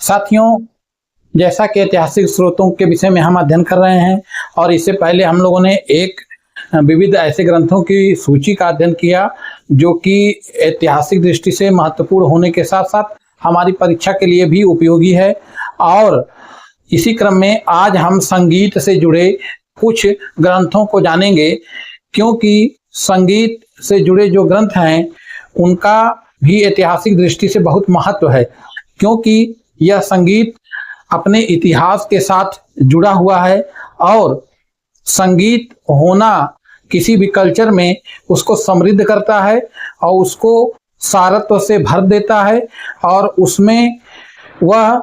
साथियों, जैसा कि ऐतिहासिक स्रोतों के विषय में हम अध्ययन कर रहे हैं और इससे पहले हम लोगों ने एक विविध ऐसे ग्रंथों की सूची का अध्ययन किया जो कि ऐतिहासिक दृष्टि से महत्वपूर्ण होने के साथ साथ हमारी परीक्षा के लिए भी उपयोगी है। और इसी क्रम में आज हम संगीत से जुड़े कुछ ग्रंथों को जानेंगे, क्योंकि संगीत से जुड़े जो ग्रंथ हैं उनका भी ऐतिहासिक दृष्टि से बहुत महत्व है, क्योंकि यह संगीत अपने इतिहास के साथ जुड़ा हुआ है और संगीत होना किसी भी कल्चर में उसको समृद्ध करता है और उसको सारत्व से भर देता है और उसमें वह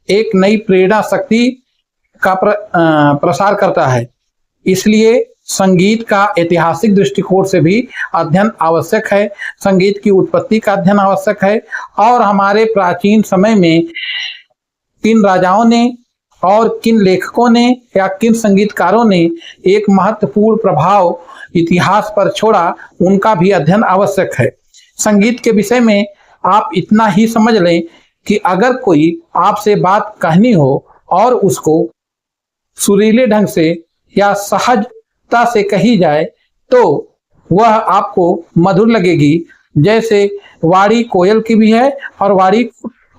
एक नई प्रेरणा शक्ति का प्रसार करता है। इसलिए संगीत का ऐतिहासिक दृष्टिकोण से भी अध्ययन आवश्यक है, संगीत की उत्पत्ति का अध्ययन आवश्यक है और हमारे प्राचीन समय में किन राजाओं ने और किन लेखकों ने या किन संगीतकारों ने एक महत्वपूर्ण प्रभाव इतिहास पर छोड़ा, उनका भी अध्ययन आवश्यक है। संगीत के विषय में आप इतना ही समझ लें कि अगर कोई आपसे बात कहनी हो और उसको सुरीले ढंग से या सहजता से कही जाए तो वह आपको मधुर लगेगी। जैसे वाणी कोयल की भी है और वाणी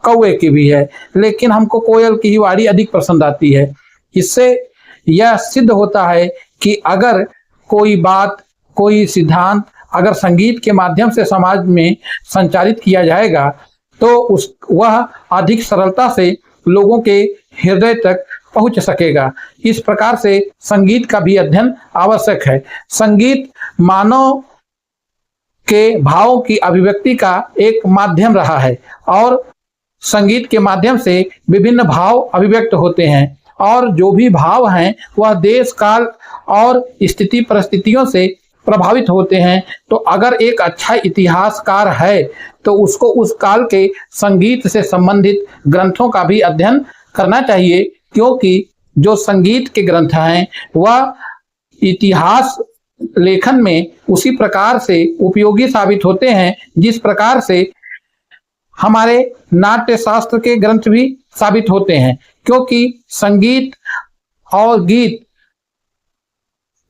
कौवे की भी है, लेकिन हमको कोयल की ही वाणी अधिक पसंद आती है। इससे यह सिद्ध होता है कि अगर कोई बात, कोई सिद्धांत अगर संगीत के माध्यम से समाज में संचारित किया जाएगा तो वह अधिक सरलता से लोगों के हृदय तक पहुंच सकेगा। इस प्रकार से संगीत का भी अध्ययन आवश्यक है। संगीत मानव के भावों की अभिव्यक्ति का एक माध्यम रहा है और संगीत के माध्यम से विभिन्न भाव अभिव्यक्त होते हैं और जो भी भाव हैं वह देश काल और स्थिति परिस्थितियों से प्रभावित होते हैं। तो अगर एक अच्छा इतिहासकार है तो उसको उस काल के संगीत से संबंधित ग्रंथों का भी अध्ययन करना चाहिए, क्योंकि जो संगीत के ग्रंथ हैं वह इतिहास लेखन में उसी प्रकार से उपयोगी साबित होते हैं जिस प्रकार से हमारे नाट्य शास्त्र के ग्रंथ भी साबित होते हैं। क्योंकि संगीत और गीत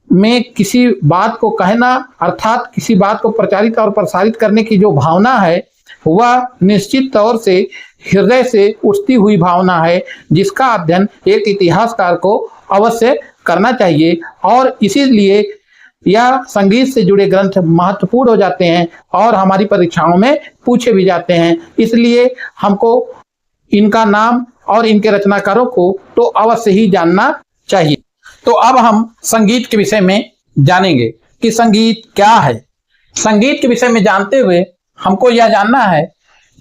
में किसी बात को कहना अर्थात किसी बात को प्रचारित और प्रसारित करने की जो भावना है वह निश्चित तौर से हृदय से उठती हुई भावना है, जिसका अध्ययन एक इतिहासकार को अवश्य करना चाहिए। और इसीलिए यह संगीत से जुड़े ग्रंथ महत्वपूर्ण हो जाते हैं और हमारी परीक्षाओं में पूछे भी जाते हैं। इसलिए हमको इनका नाम और इनके रचनाकारों को तो अवश्य ही जानना चाहिए। तो अब हम संगीत के विषय में जानेंगे कि संगीत क्या है। संगीत के विषय में जानते हुए हमको यह जानना है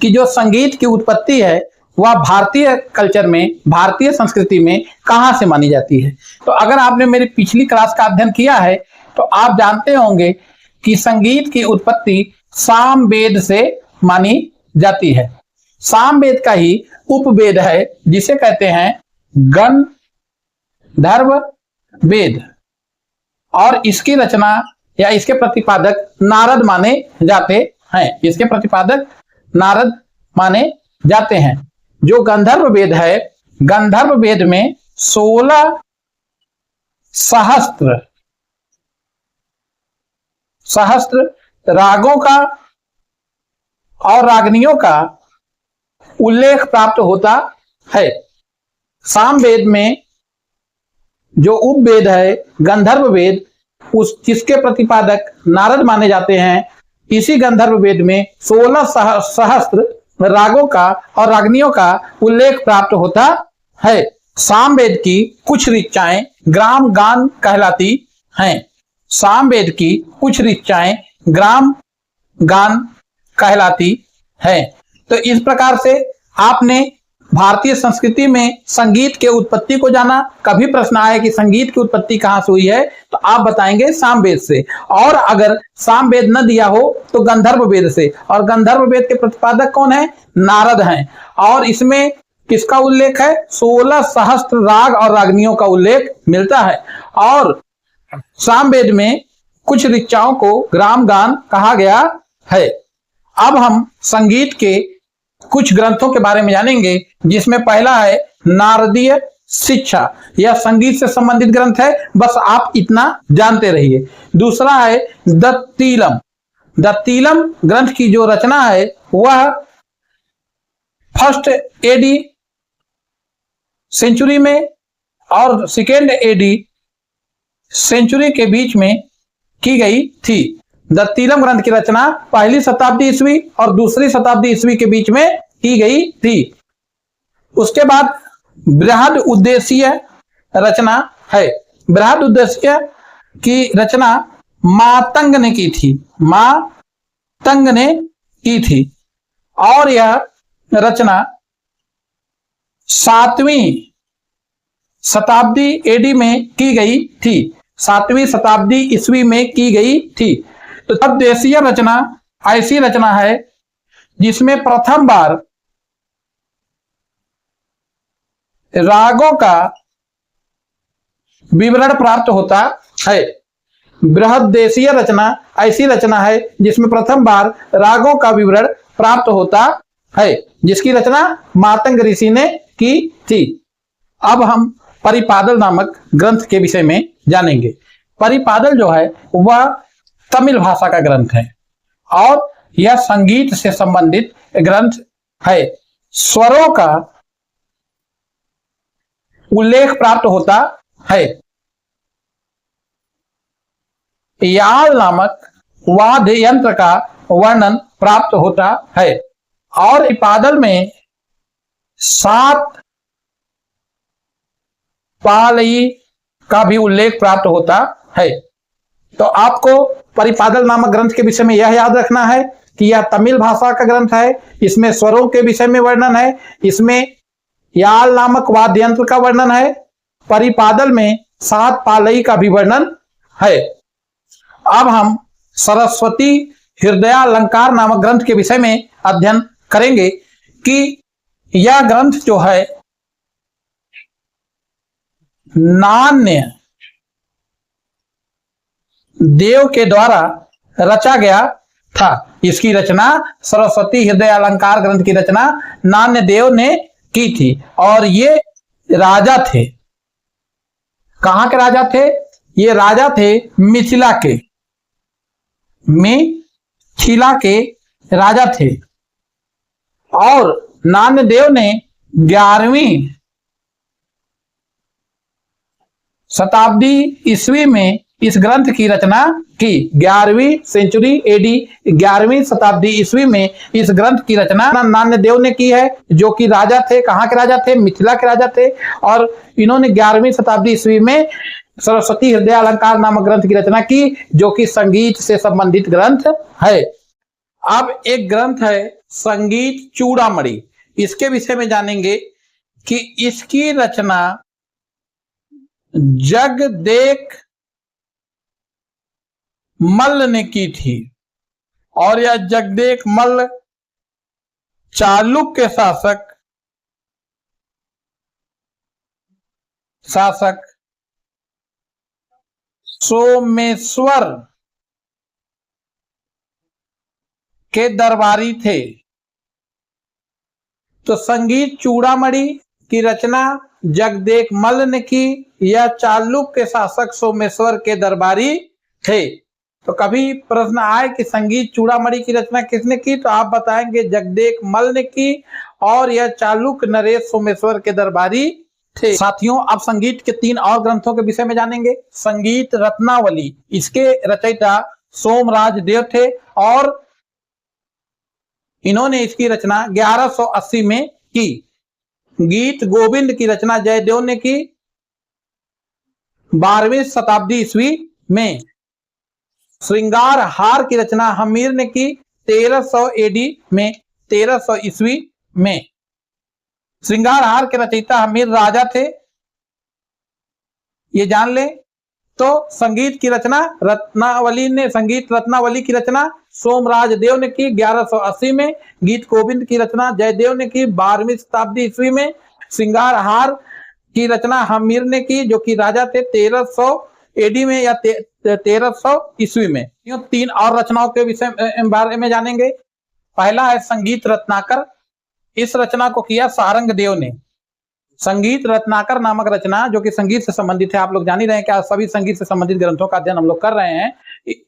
कि जो संगीत की उत्पत्ति है वह भारतीय कल्चर में, भारतीय संस्कृति में कहाँ से मानी जाती है। तो अगर आपने मेरी पिछली क्लास का अध्ययन किया है तो आप जानते होंगे कि संगीत की उत्पत्ति सामवेद से मानी जाती है। सामवेद का ही उपवेद है जिसे कहते हैं गंधर्व वेद, और इसकी रचना या इसके प्रतिपादक नारद माने जाते हैं। इसके प्रतिपादक नारद माने जाते हैं। जो गंधर्व वेद है, गंधर्व वेद में 16 सहस्त्र रागों का और रागनियों का उल्लेख प्राप्त होता है। सामवेद में जो उपवेद है गंधर्व वेद, उस जिसके प्रतिपादक नारद माने जाते हैं, इसी गंधर्व वेद में 16 सहस्त्र रागों का और रागनियों का उल्लेख प्राप्त होता है। सामवेद की कुछ ऋचाएं ग्राम गान कहलाती हैं। सामवेद की कुछ ऋचाएं ग्राम गान कहलाती हैं। तो इस प्रकार से आपने भारतीय संस्कृति में संगीत के उत्पत्ति को जाना। कभी प्रश्न आए कि संगीत की उत्पत्ति कहाँ से हुई है तो आप बताएंगे सामवेद से, और अगर सामवेद न दिया हो तो गंधर्व वेद से। और गंधर्व वेद के प्रतिपादक कौन है? नारद हैं। और इसमें किसका उल्लेख है? 16 सहस्त्र राग और रागनियों का उल्लेख मिलता है। और सामवेद में कुछ ऋचाओं को ग्राम गान कहा गया है। अब हम संगीत के कुछ ग्रंथों के बारे में जानेंगे, जिसमें पहला है नारदीय शिक्षा। यह संगीत से संबंधित ग्रंथ है, बस आप इतना जानते रहिए। दूसरा है दत्तीलम। दत्तीलम ग्रंथ की जो रचना है वह फर्स्ट एडी सेंचुरी में और सेकेंड एडी सेंचुरी के बीच में की गई थी। दत्तीलम ग्रंथ की रचना पहली शताब्दी ईस्वी और दूसरी शताब्दी ईस्वी के बीच में की गई थी। उसके बाद बृहद उद्देशीय रचना है। बृहद उद्देशीय की रचना मातंग ने की थी। मातंग ने की थी और यह रचना 7वीं शताब्दी एडी में की गई थी। 7वीं शताब्दी ईस्वी में की गई थी। तो उद्देशीय रचना ऐसी रचना है जिसमें प्रथम बार रागों का विवरण प्राप्त होता है। बृहदेशीय रचना ऐसी रचना है जिसमें प्रथम बार रागों का विवरण प्राप्त होता है, जिसकी रचना मातंग ऋषि ने की थी। अब हम परिपादल नामक ग्रंथ के विषय में जानेंगे। परिपादल जो है वह तमिल भाषा का ग्रंथ है और यह संगीत से संबंधित ग्रंथ है। स्वरों का उल्लेख प्राप्त होता है। याल नामक वाद्य यंत्र का वर्णन प्राप्त होता है और परिपादल में 7 पालई का भी उल्लेख प्राप्त होता है। तो आपको परिपादल नामक ग्रंथ के विषय में यह याद रखना है कि यह तमिल भाषा का ग्रंथ है। इसमें स्वरों के विषय में वर्णन है। इसमें याल नामक वाद्य यंत्र का वर्णन है। परिपादल में 7 पालई का भी वर्णन है। अब हम सरस्वती हृदयालंकार नामक ग्रंथ के विषय में अध्ययन करेंगे कि यह ग्रंथ जो है नान्य देव के द्वारा रचा गया था। इसकी रचना सरस्वती हृदयालंकार ग्रंथ की रचना नान्य देव ने की थी और ये राजा थे। कहां के राजा थे? ये राजा थे मिथिला के। मिथिला के राजा थे और नान्य देव ने 11वीं शताब्दी ईस्वी में इस ग्रंथ की रचना की। 11वीं सेंचुरी एडी 11वीं शताब्दी ईस्वी में इस ग्रंथ की रचना नान्य देव ने की है, जो कि राजा थे। कहां के राजा थे? मिथिला के राजा थे और इन्होंने 11वीं शताब्दी ईस्वी में सरस्वती हृदयालंकार नामक ग्रंथ की रचना की, जो कि संगीत से संबंधित ग्रंथ है। अब एक ग्रंथ है संगीत चूड़ामणि। इसके विषय में जानेंगे कि इसकी रचना जगदेक मल्ल ने की थी और यह जगदेक मल्ल चालुक्य शासक सोमेश्वर के दरबारी थे। तो संगीत चूड़ामणि की रचना जगदेक मल्ल ने की। यह चालुक्य शासक सोमेश्वर के दरबारी थे। तो कभी प्रश्न आए कि संगीत चूड़ामणि की रचना किसने की, तो आप बताएंगे जगदेक मल्ल ने की और यह चालुक्य नरेश सोमेश्वर के दरबारी थे। साथियों, अब संगीत के 3 और ग्रंथों के विषय में जानेंगे। संगीत रत्नावली, इसके रचयिता सोमराज देव थे और इन्होंने इसकी रचना 1180 में की। गीत गोविंद की रचना जयदेव ने की 12वीं शताब्दी ईस्वी में। श्रृंगार हार की रचना हमीर ने की 1300 एडी में, 1300 ईस्वी में। श्रृंगार हार के रचयिता हमीर राजा थे, ये जान ले। तो संगीत की रचना संगीत रत्नावली की रचना सोमराज देव ने की 1180 में। गीत गोविंद की रचना जयदेव ने की 12वीं शताब्दी ईस्वी में। श्रृंगार हार की रचना हमीर ने की, जो कि राजा थे 1300 एडी में या 1300 ईस्वी में। 3 और रचनाओं के विषय बारे में जानेंगे। पहला है संगीत रत्नाकर। इस रचना को किया सारंग देव ने। संगीत रत्नाकर नामक रचना जो कि संगीत से संबंधित है, आप लोग जान ही रहे हैं क्या, सभी संगीत से संबंधित ग्रंथों का अध्ययन हम लोग कर रहे हैं।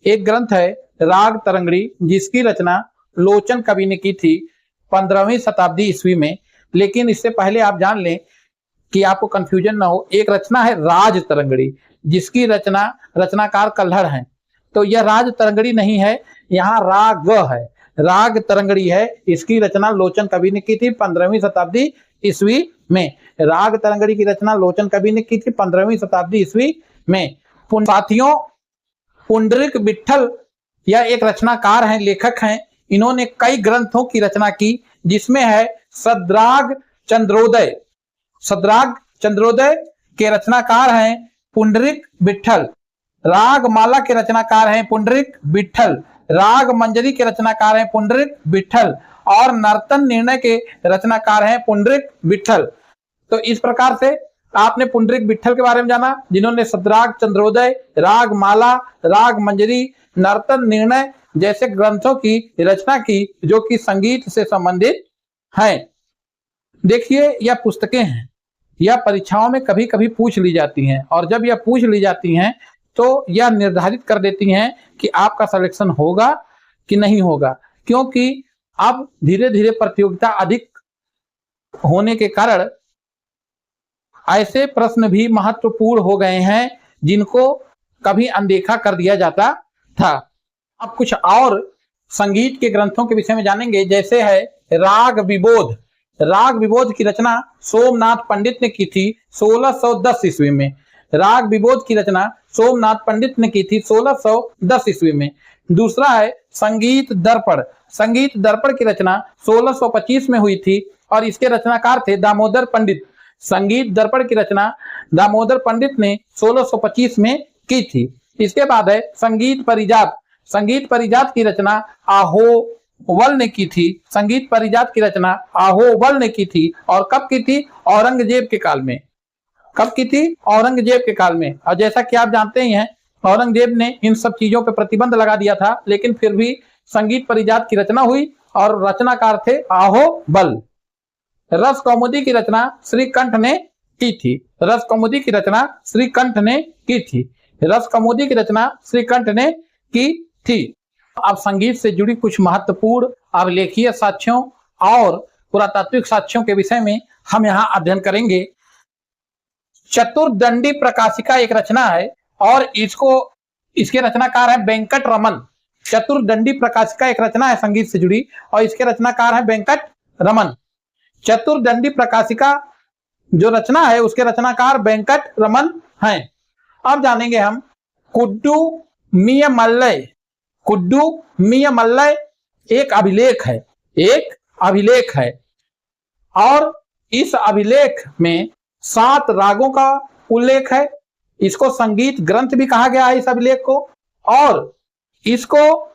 एक ग्रंथ है राग तरंगड़ी, जिसकी रचना लोचन कवि ने की थी 15वीं शताब्दी ईस्वी में। लेकिन इससे पहले आप जान लें कि आपको कंफ्यूजन ना हो, एक रचना है राज तरंगड़ी, जिसकी रचनाकार कल्हड़ हैं। तो यह राज तरंगड़ी नहीं है, यहाँ राग है, राग तरंगड़ी है। इसकी रचना लोचन कवि ने की थी 15वीं शताब्दी ईस्वी में। राग तरंगड़ी की रचना लोचन कवि ने की थी 15वीं शताब्दी ईस्वी में। साथियों, पुंडरीक विट्ठल यह एक रचनाकार हैं, लेखक हैं। इन्होंने कई ग्रंथों की रचना की, जिसमें है सद्राग चंद्रोदय। सद्राग चंद्रोदय के रचनाकार हैं पुंडरीक विट्ठल। राग माला के रचनाकार हैं पुंडरीक विट्ठल। राग मंजरी के रचनाकार हैं पुंडरीक विट्ठल। और नर्तन निर्णय के रचनाकार हैं पुंडरीक विट्ठल। तो इस प्रकार से आपने पुंडरीक विट्ठल के बारे में जाना, जिन्होंने सद्राग चंद्रोदय, राग माला, राग मंजरी, नर्तन निर्णय जैसे ग्रंथों की रचना की, जो कि संगीत से संबंधित हैं। देखिए, यह पुस्तकें हैं, यह परीक्षाओं में कभी कभी पूछ ली जाती हैं, और जब यह पूछ ली जाती हैं तो यह निर्धारित कर देती हैं कि आपका सिलेक्शन होगा कि नहीं होगा। क्योंकि अब धीरे धीरे प्रतियोगिता अधिक होने के कारण ऐसे प्रश्न भी महत्वपूर्ण हो गए हैं, जिनको कभी अनदेखा कर दिया जाता था। अब कुछ और संगीत के ग्रंथों के विषय में जानेंगे, जैसे है राग विबोध। राग विबोध की रचना सोमनाथ पंडित ने की थी 1610 ईस्वी में। राग विबोध की रचना सोमनाथ पंडित ने की थी 1610 ईस्वी में। दूसरा है संगीत दर्पण। संगीत दर्पण की रचना 1625 में हुई थी, और इसके रचनाकार थे दामोदर पंडित। संगीत दर्पण की रचना दामोदर पंडित ने 1625 में की थी। इसके बाद है संगीत परिजात। संगीत परिजात की रचना आहोवल ने की थी। संगीत परिजात की रचना आहोवल ने की थी, और कब की थी? औरंगजेब के काल में। कब की थी? औरंगजेब के काल में। और जैसा कि आप जानते ही हैं, औरंगजेब ने इन सब चीजों पर प्रतिबंध लगा दिया था, लेकिन फिर भी संगीत परिजात की रचना हुई, और रचनाकार थे आहोवल। रस कौमुदी की रचना श्रीकंठ ने की थी। रस कौमुदी की रचना श्रीकंठ ने की थी। रस कौमुदी की रचना श्रीकंठ ने की थी। अब संगीत से जुड़ी कुछ महत्वपूर्ण अभिलेखीय साक्ष्यों और पुरातात्विक साक्ष्यों के विषय में हम यहाँ अध्ययन करेंगे। चतुर्दंडी प्रकाशिका एक रचना है, और इसके रचनाकार है वेंकट रमन। चतुर्दंडी प्रकाशिका एक रचना है संगीत से जुड़ी, और इसके रचनाकार है वेंकट रमन। चतुर्दंडी प्रकाशिका जो रचना है, उसके रचनाकार वेंकट रमन हैं। अब जानेंगे हम कुड्डू मियमल्लय। कुड्डू मियमल्लय एक अभिलेख है, एक अभिलेख है, और इस अभिलेख में 7 रागों का उल्लेख है। इसको संगीत ग्रंथ भी कहा गया है इस अभिलेख को। और इसको,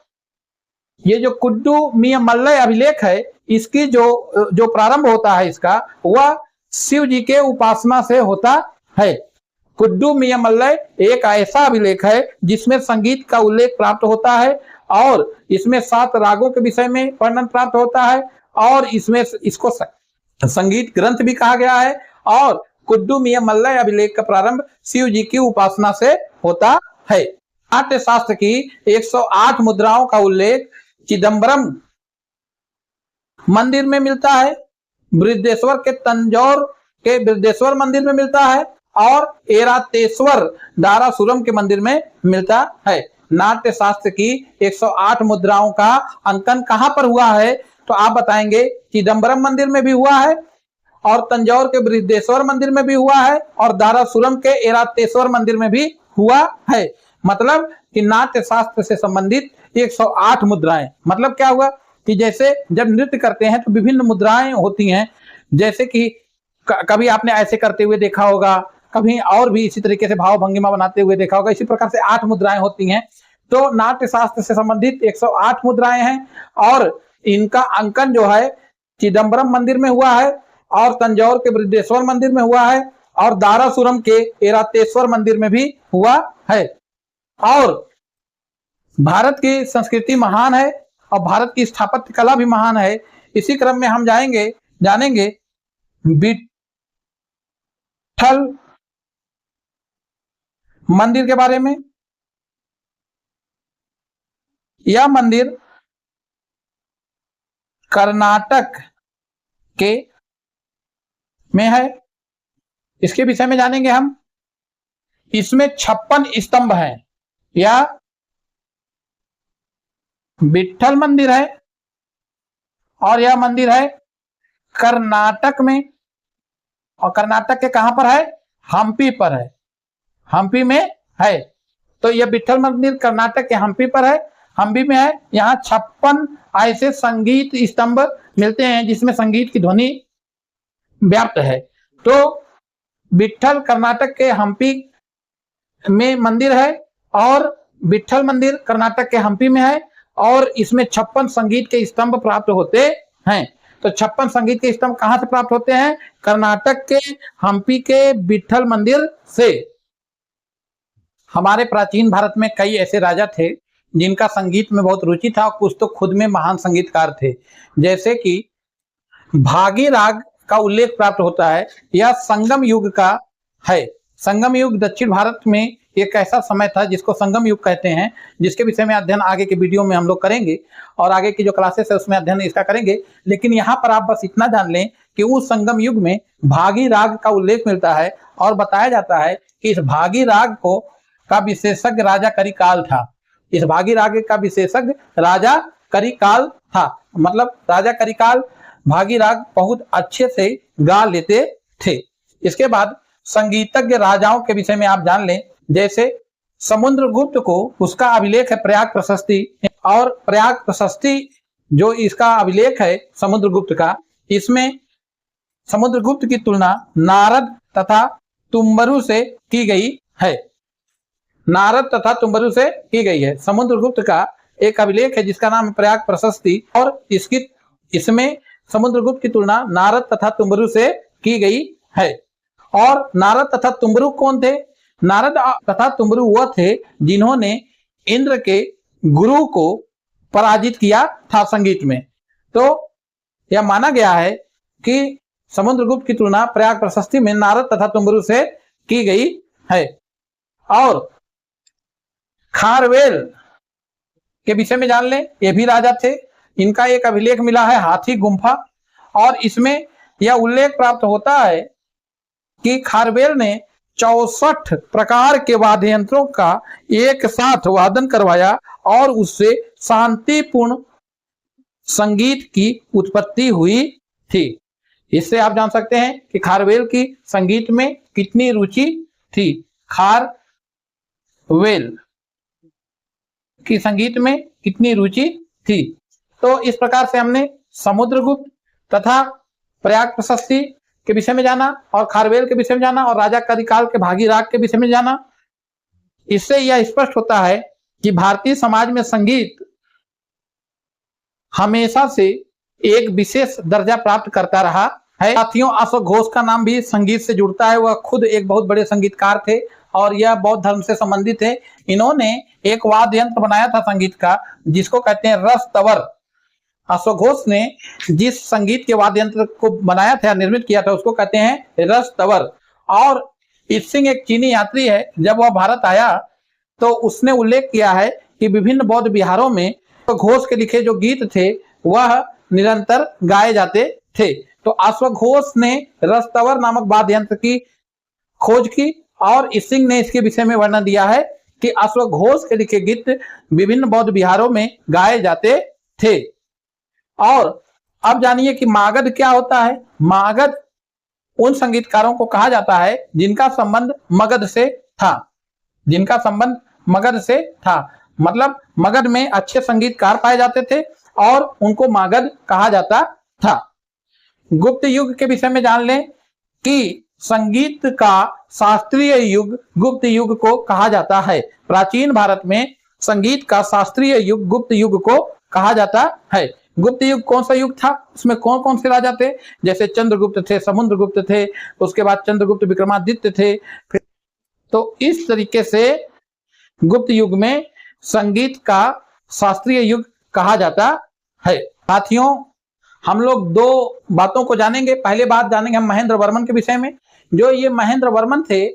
ये जो कुड्डू मियमल्लय अभिलेख है, इसकी जो प्रारंभ होता है इसका, वह शिव जी के उपासना से होता है। कुड्डू मियमल्लय एक ऐसा अभिलेख है जिसमें संगीत का उल्लेख प्राप्त होता है, और इसमें 7 रागों के विषय में वर्णन प्राप्त होता है, और इसमें इसको संगीत ग्रंथ भी कहा गया है। और कुड्डू मियमल्लय अभिलेख का प्रारंभ शिव जी की उपासना से होता है। नाट्य शास्त्र की 108 मुद्राओं का उल्लेख चिदम्बरम मंदिर में मिलता है, बृहदेश्वर के तंजौर के बृहदेश्वर मंदिर में मिलता है, और एरातेश्वर दारासुरम के मंदिर में मिलता है। नाट्य शास्त्र की 108 मुद्राओं का अंकन कहां पर हुआ है? तो आप बताएंगे चिदम्बरम मंदिर में भी हुआ है, और तंजौर के बृहदेश्वर मंदिर में भी हुआ है, और दारासुरम के एरातेश्वर मंदिर में भी हुआ है। मतलब कि नाट्य शास्त्र से संबंधित 108 मुद्राएं। मतलब क्या हुआ कि जैसे जब नृत्य करते हैं तो विभिन्न मुद्राएं होती हैं, जैसे कि कभी आपने ऐसे करते हुए देखा होगा, कभी और भी इसी तरीके से भाव भंगिमा बनाते हुए देखा होगा। इसी प्रकार से 8 मुद्राएं होती हैं। तो नाट्य शास्त्र से संबंधित 108 मुद्राएं हैं, और इनका अंकन जो है चिदम्बरम मंदिर में हुआ है, और तंजौर के बृहदेश्वर मंदिर में हुआ है, और दारासुरम के एरातेश्वर मंदिर में भी हुआ है। और भारत की संस्कृति महान है, और भारत की स्थापत्य कला भी महान है। इसी क्रम में हम जाएंगे जानेंगे विट्ठल मंदिर के बारे में। यह मंदिर कर्नाटक के में है। इसके विषय में जानेंगे हम। इसमें 56 स्तंभ हैं। यह विट्ठल मंदिर है और यह मंदिर है कर्नाटक में। और कर्नाटक के कहां पर है? हम्पी पर है। हम्पी में है। तो यह विट्ठल मंदिर कर्नाटक के हम्पी पर है, हम्पी में है। यहाँ 56 ऐसे संगीत स्तंभ मिलते हैं जिसमें संगीत की ध्वनि व्याप्त है। तो विट्ठल कर्नाटक के हम्पी में मंदिर है और विट्ठल मंदिर कर्नाटक के हम्पी में है और इसमें 56 संगीत के स्तंभ प्राप्त होते हैं। तो 56 संगीत के स्तंभ कहां से प्राप्त होते हैं? कर्नाटक के हम्पी के विट्ठल मंदिर से। हमारे प्राचीन भारत में कई ऐसे राजा थे जिनका संगीत में बहुत रुचि था और कुछ तो खुद में महान संगीतकार थे। जैसे कि भागी राग का उल्लेख प्राप्त होता है। यह संगम युग का है। संगम युग दक्षिण भारत में एक ऐसा समय था जिसको संगम युग कहते हैं, जिसके विषय में अध्ययन आगे के वीडियो में हम लोग करेंगे और आगे की जो क्लासेस है उसमें अध्ययन इसका करेंगे। लेकिन यहाँ पर आप बस इतना जान लें कि उस संगम युग में भागी राग का उल्लेख मिलता है और बताया जाता है कि इस भागी राग को का विशेषज्ञ राजा करिकाल था। इस भागी राग का विशेषज्ञ राजा करिकाल था। मतलब राजा करिकाल भागी राग बहुत अच्छे से गा लेते थे। इसके बाद संगीतज्ञ राजाओं के विषय में आप जान लें। जैसे समुद्रगुप्त को उसका अभिलेख है प्रयाग प्रशस्ति, और प्रयाग प्रशस्ति जो इसका अभिलेख है समुद्रगुप्त का, इसमें समुद्रगुप्त की तुलना नारद तथा तुम्बरु से की गई है। नारद तथा तुम्बरु से की गई है। समुद्रगुप्त का एक अभिलेख है जिसका नाम प्रयाग प्रशस्ति और इसमें समुद्रगुप्त की तुलना नारद तथा तुम्बरु से की गई है। और नारद तथा तुम्बरु कौन थे? नारद तथा तुम्बरु वह थे जिन्होंने इंद्र के गुरु को पराजित किया था संगीत में। तो यह माना गया है कि समुद्रगुप्त की तुलना प्रयाग प्रशस्ति में नारद तथा तुम्बरु से की गई है। और खारवेल के विषय में जान लें। ये भी राजा थे। इनका एक अभिलेख मिला है हाथी गुम्फा, और इसमें यह उल्लेख प्राप्त होता है कि खारवेल ने 64 प्रकार के वाद्य यंत्रों का एक साथ वादन करवाया और उससे शांतिपूर्ण संगीत की उत्पत्ति हुई थी। इससे आप जान सकते हैं कि खारवेल की संगीत में कितनी रुचि थी। खारवेल की संगीत में कितनी रुचि थी। तो इस प्रकार से हमने समुद्रगुप्त तथा प्रयाग प्रशस्ति के विषय में जाना और खारवेल के विषय में जाना और राजा करिकाल के भागी राग के विषय में जाना। इससे यह स्पष्ट होता है कि भारतीय समाज में संगीत हमेशा से एक विशेष दर्जा प्राप्त करता रहा है। साथियों, अशोक घोष का नाम भी संगीत से जुड़ता है। वह खुद एक बहुत बड़े संगीतकार थे और यह बौद्ध धर्म से संबंधित है। इन्होंने एक वाद्य यंत्र बनाया था संगीत का जिसको कहते हैं रस तवर। अशोक घोष ने जिस संगीत के वाद्य यंत्र को बनाया था, निर्मित किया था, उसको कहते हैं रस तवर। और ईत्सिंग एक चीनी यात्री है। जब वह भारत आया तो उसने उल्लेख किया है कि विभिन्न बौद्ध विहारों में तो घोष के लिखे जो गीत थे वह निरंतर गाए जाते थे। तो अश्वघोष ने रसतवर नामक वाद्य यंत्र की खोज की और ईत्सिंग ने इसके विषय में वर्णन दिया है कि अश्वघोष के लिखे गीत विभिन्न बौद्ध विहारों में गाए जाते थे। और अब जानिए कि मागध क्या होता है। मागध उन संगीतकारों को कहा जाता है जिनका संबंध मगध से था। जिनका संबंध मगध से था, मतलब मगध में अच्छे संगीतकार पाए जाते थे और उनको मागध कहा जाता था। गुप्त युग के विषय में जान लें कि संगीत का शास्त्रीय युग गुप्त युग को कहा जाता है। प्राचीन भारत में संगीत का शास्त्रीय युग गुप्त युग को कहा जाता है। गुप्त युग कौन सा युग था? उसमें कौन कौन से राजा थे? जैसे चंद्रगुप्त थे, समुद्रगुप्त थे, उसके बाद चंद्रगुप्त विक्रमादित्य थे। तो इस तरीके से गुप्त युग में संगीत का शास्त्रीय युग कहा जाता है। साथियों, हम लोग दो बातों को जानेंगे। पहले बात जानेंगे हम महेंद्र वर्मन के विषय में। जो ये महेंद्र वर्मन थे,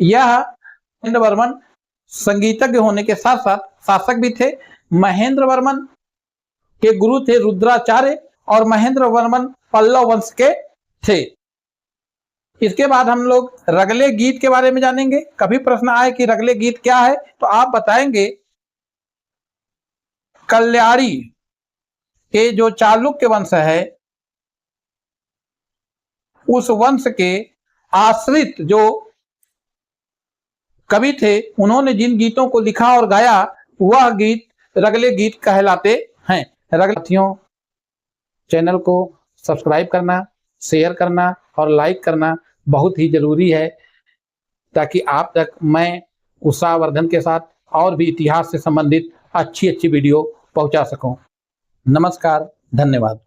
यह महेंद्र वर्मन संगीतज्ञ होने के साथ साथ शासक भी थे। महेंद्र वर्मन के गुरु थे रुद्राचार्य और महेंद्र वर्मन पल्लव वंश के थे। इसके बाद हम लोग रगले गीत के बारे में जानेंगे। कभी प्रश्न आए कि रगले गीत क्या है, तो आप बताएंगे कल्याणी के जो चालुक्य वंश है, उस वंश के आश्रित जो कवि थे, उन्होंने जिन गीतों को लिखा और गाया वह गीत रगले गीत कहलाते हैं। रगलथियों, चैनल को सब्सक्राइब करना, शेयर करना और लाइक करना बहुत ही जरूरी है, ताकि आप तक मैं उत्साहवर्धन के साथ और भी इतिहास से संबंधित अच्छी वीडियो पहुंचा सकूं। नमस्कार, धन्यवाद।